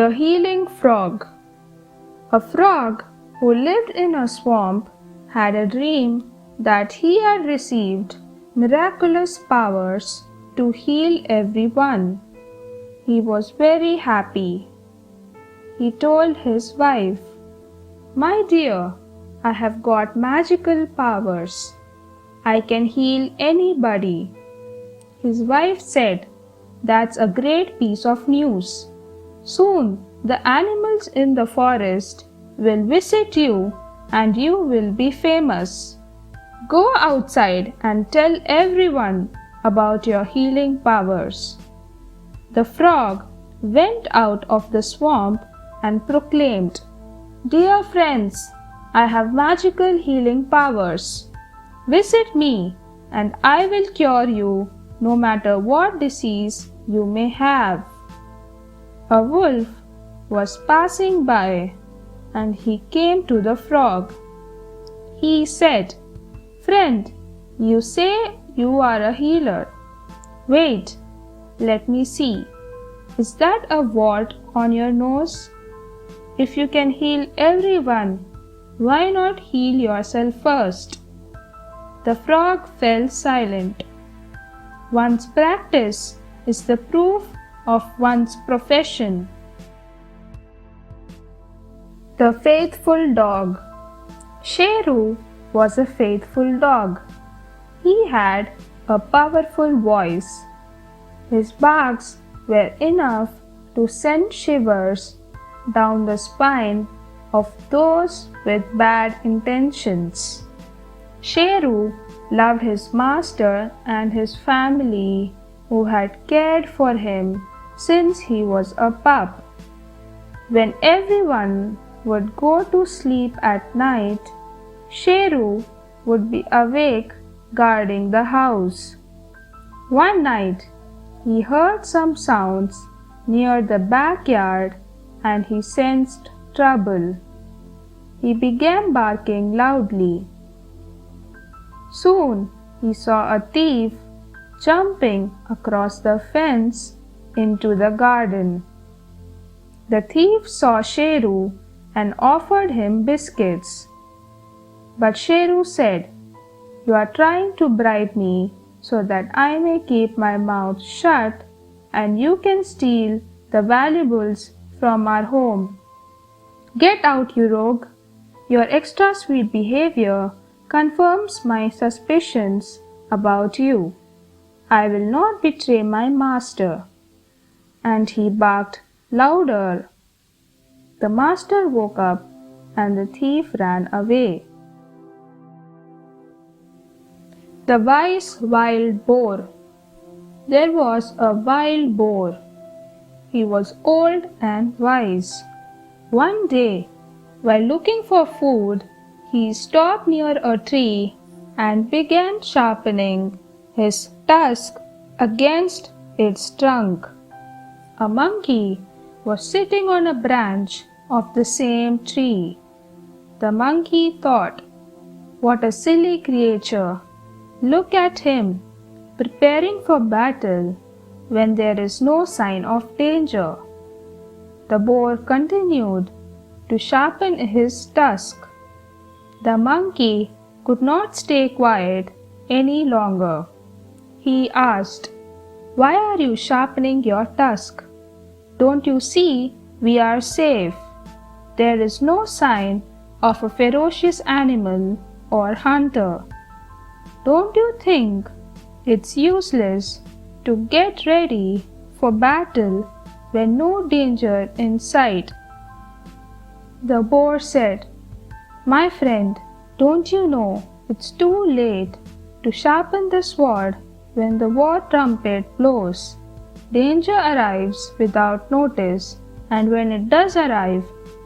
The Healing Frog. A frog who lived in a swamp had a dream that he had received miraculous powers to heal everyone. He was very happy. He told his wife, "My dear, I have got magical powers. I can heal anybody." His wife said, "That's a great piece of news. Soon the animals in the forest will visit you and you will be famous. Go outside and tell everyone about your healing powers." The frog went out of the swamp and proclaimed, "Dear friends, I have magical healing powers. Visit me and I will cure you no matter what disease you may have." A wolf was passing by and he came to the frog. He said, "Friend, you say you are a healer. Wait, let me see. Is that a wart on your nose? If you can heal everyone, why not heal yourself first?" The frog fell silent. One's practice is the proof of one's profession. The Faithful Dog. Sheru was a faithful dog. He had a powerful voice. His barks were enough to send shivers down the spine of those with bad intentions. Sheru loved his master and his family, who had cared for him since he was a pup. When everyone would go to sleep at night, Sheru would be awake guarding the house. One night, he heard some sounds near the backyard and he sensed trouble. He began barking loudly. Soon he saw a thief jumping across the fence into the garden. The thief saw Sheru and offered him biscuits. But Sheru said, "You are trying to bribe me so that I may keep my mouth shut and you can steal the valuables from our home. Get out, you rogue! Your extra sweet behavior confirms my suspicions about you. I will not betray my master." And he barked louder. The master woke up and the thief ran away. The Wise Wild Boar. There was a wild boar. He was old and wise. One day, while looking for food, he stopped near a tree and began sharpening his tusk against its trunk. A monkey was sitting on a branch of the same tree. The monkey thought, "What a silly creature! Look at him, preparing for battle when there is no sign of danger." The boar continued to sharpen his tusk. The monkey could not stay quiet any longer. He asked, "Why are you sharpening your tusk? Don't you see we are safe? There is no sign of a ferocious animal or hunter. Don't you think it's useless to get ready for battle when no danger in sight?" The boar said, "My friend, don't you know it's too late to sharpen the sword when the war trumpet blows? Danger arrives without notice, and when it does arrive,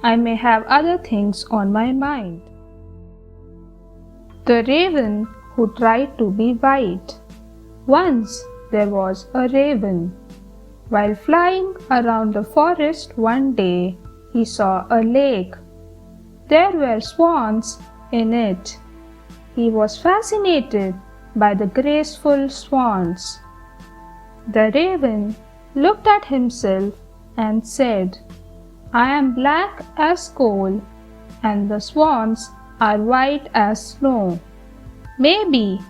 I may have other things on my mind." The Raven who tried to be white. Once there was a raven. While flying around the forest one day, he saw a lake. There were swans in it. He was fascinated by the graceful swans. The raven looked at himself and said, I am black as coal, and the swans are white as snow. Maybe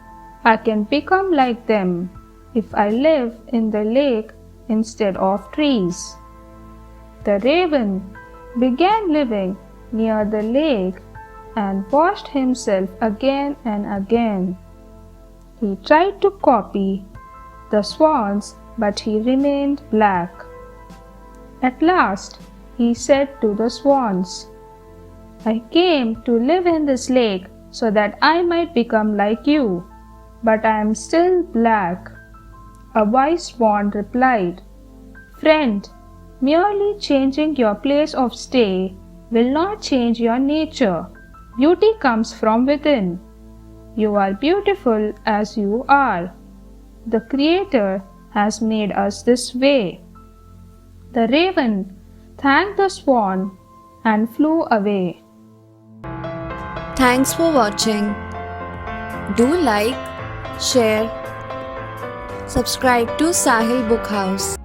I can become like them if I live in the lake instead of trees. The raven began living near the lake and washed himself again and again. He tried to copy the swans, but he remained black. At last, he said to the swans, I came to live in this lake so that I might become like you, but I am still black. A wise swan replied, Friend, merely changing your place of stay will not change your nature. Beauty comes from within. You are beautiful as you are. The Creator has made us this way. The raven thanked the swan and flew away. Thanks for watching. Do like, share, subscribe to Sahil Book House.